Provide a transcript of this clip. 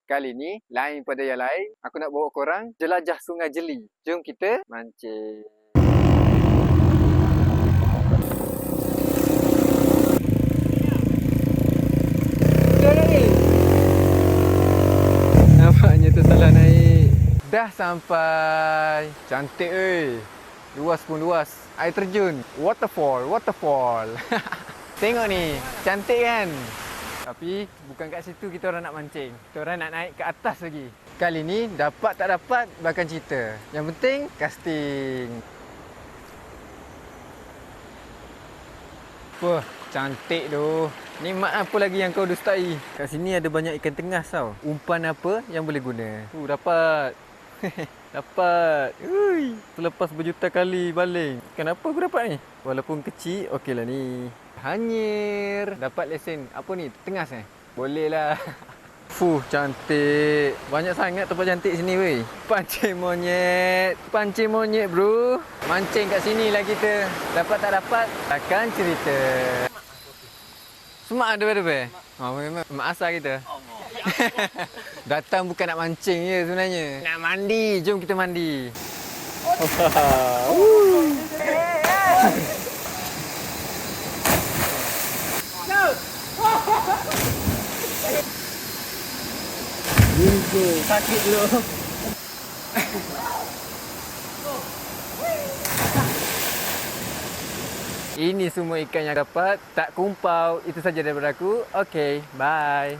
Kali ni, lain pada yang lain, aku nak bawa korang jelajah Sungai Jeli. Jom kita mancing. Nampaknya tu salah naik. Dah sampai. Cantik luas pun luas. Air terjun. Waterfall. Tengok ni, cantik kan? Tapi bukan kat situ kita orang nak mancing. Kita orang nak naik ke atas lagi. Kali ni dapat tak dapat bukan cerita. Yang penting casting. Wah, cantik tu. Nikmat apa lagi yang kau dustai? Kat sini ada banyak ikan tengas tau. Umpan apa yang boleh guna? Dapat. Dapat. Ui, selepas berjuta kali baling. Kenapa aku dapat ni? Walaupun kecil, okeylah ni. Hanyir. Dapat lesen. Apa ni? Tengas Boleh lah. Cantik. Banyak sangat tempat cantik sini weh. Pancing monyet bro. Mancing kat sini lah kita. Dapat tak dapat, takkan cerita. Semak ada ber. Memang asal kita. Datang bukan nak mancing je sebenarnya. Nak mandi. Jom kita mandi. Sakit dulu. Ini semua ikan yang dapat. Tak kumpau. Itu saja daripada aku. Okay, bye.